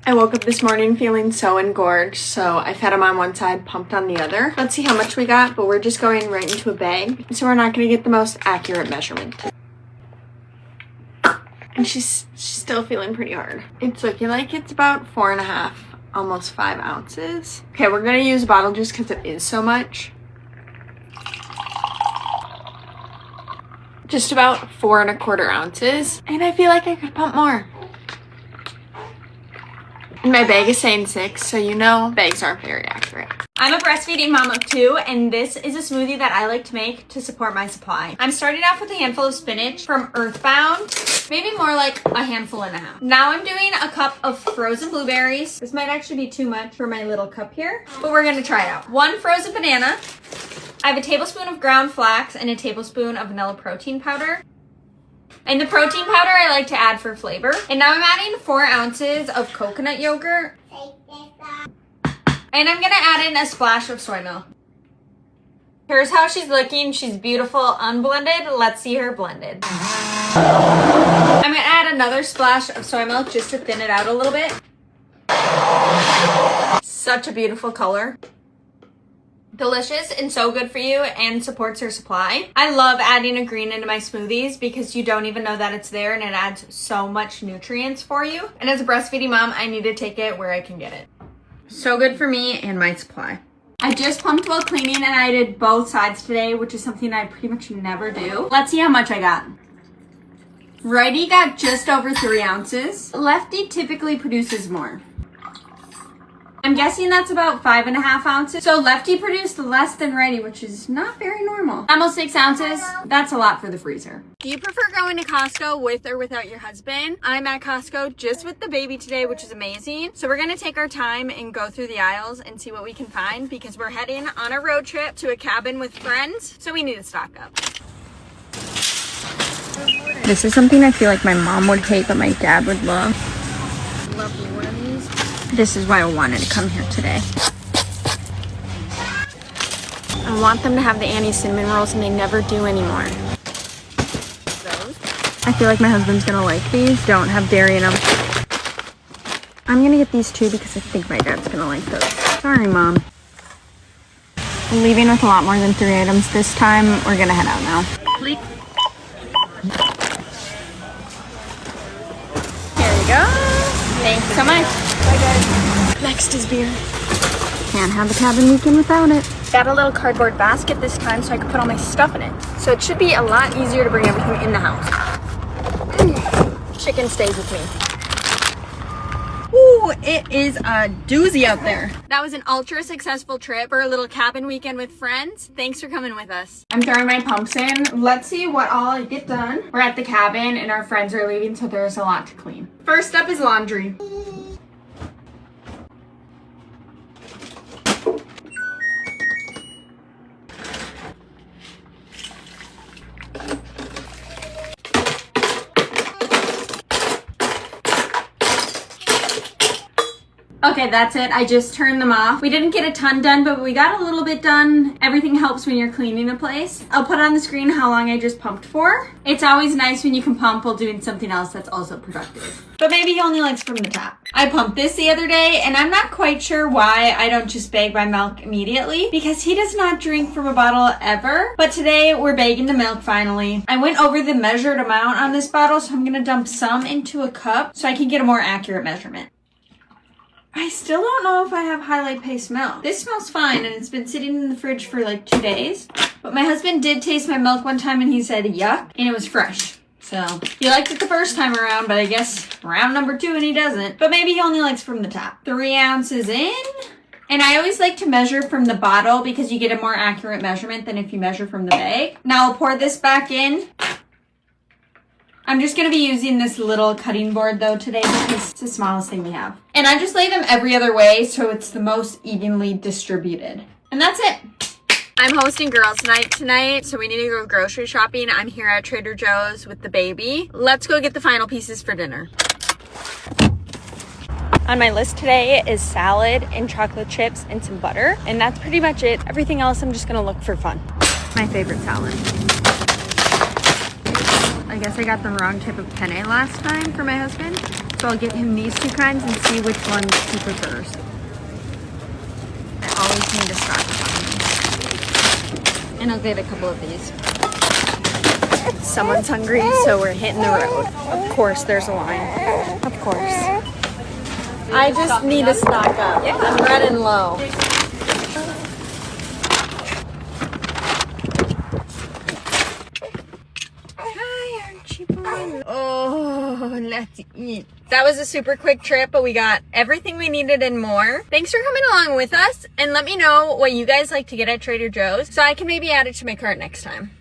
I woke up this morning feeling so engorged, so I fed him on one side, pumped on the other. Let's see how much we got, but we're just going right into a bag, so we're not going to get the most accurate measurement. And she's still feeling pretty hard. It's looking like it's about 4.5, almost 5 ounces. Okay, we're going to use a bottle just because it is so much. Just about 4.25 ounces, and I feel like I could pump more. And my bag is saying 6, so you know bags aren't very accurate. I'm a breastfeeding mom of 2, and this is a smoothie that I like to make to support my supply. I'm starting off with a handful of spinach from Earthbound, maybe more like a handful and a half. Now I'm doing a cup of frozen blueberries. This might actually be too much for my little cup here, but we're gonna try it out. 1 frozen banana. I have a tablespoon of ground flax and a tablespoon of vanilla protein powder. And the protein powder I like to add for flavor. And now I'm adding 4 ounces of coconut yogurt. And I'm gonna add in a splash of soy milk. Here's how she's looking. She's beautiful, unblended. Let's see her blended. I'm gonna add another splash of soy milk just to thin it out a little bit. Such a beautiful color. Delicious and so good for you and supports your supply. I love adding a green into my smoothies because you don't even know that it's there and it adds so much nutrients for you. And as a breastfeeding mom, I need to take it where I can get it. So good for me and my supply. I just pumped while cleaning and I did both sides today, which is something I pretty much never do. Let's see how much I got. Righty got just over 3 ounces. Lefty typically produces more. I'm guessing that's about 5.5 ounces. So lefty produced less than righty, which is not very normal. Almost 6 ounces. That's a lot for the freezer. Do you prefer going to Costco with or without your husband? I'm at Costco just with the baby today, which is amazing. So we're gonna take our time and go through the aisles and see what we can find because we're heading on a road trip to a cabin with friends. So we need to stock up. This is something I feel like my mom would hate, but my dad would love. Lovely one of these. This is why I wanted to come here today. I want them to have the Annie's cinnamon rolls and they never do anymore. Those. I feel like my husband's gonna like these. Don't have dairy in them. I'm gonna get these 2 because I think my dad's gonna like those. Sorry, Mom. We're leaving with a lot more than 3 items this time. We're gonna head out now. Please. Here we go. Thanks so much. Bye, guys. Next is beer. Can't have the cabin weekend without it. Got a little cardboard basket this time so I can put all my stuff in it. So it should be a lot easier to bring everything in the house. Chicken stays with me. Ooh, it is a doozy out there. That was an ultra successful trip for a little cabin weekend with friends. Thanks for coming with us. I'm throwing my pumps in. Let's see what all I get done. We're at the cabin and our friends are leaving, so there's a lot to clean. First up is laundry. Okay, that's it. I just turned them off. We didn't get a ton done, but we got a little bit done. Everything helps when you're cleaning a place. I'll put on the screen how long I just pumped for. It's always nice when you can pump while doing something else that's also productive. But maybe he only likes from the top. I pumped this the other day, and I'm not quite sure why I don't just bag my milk immediately, because he does not drink from a bottle ever. But today, we're bagging the milk finally. I went over the measured amount on this bottle, so I'm gonna dump some into a cup so I can get a more accurate measurement. I still don't know if I have highlight paste milk. This smells fine and it's been sitting in the fridge for like 2 days. But my husband did taste my milk one time and he said yuck, and it was fresh. So he liked it the first time around, but I guess round number 2 and he doesn't. But maybe he only likes from the top. 3 ounces in. And I always like to measure from the bottle because you get a more accurate measurement than if you measure from the bag. Now I'll pour this back in. I'm just going to be using this little cutting board though today because it's the smallest thing we have. And I just lay them every other way so it's the most evenly distributed. And that's it. I'm hosting girls' night tonight, so we need to go grocery shopping. I'm here at Trader Joe's with the baby. Let's go get the final pieces for dinner. On my list today is salad and chocolate chips and some butter. And that's pretty much it. Everything else I'm just going to look for fun. My favorite salad. I guess I got the wrong type of penne last time for my husband. So I'll get him these two kinds and see which ones he prefers. I always need to stock up on them. And I'll get a couple of these. Someone's hungry, so we're hitting the road. Of course there's a line. Of course. I just need to stock up. I'm running low. Hi, Archie boy. Oh, let's eat. That was a super quick trip, but we got everything we needed and more. Thanks for coming along with us, and let me know what you guys like to get at Trader Joe's so I can maybe add it to my cart next time.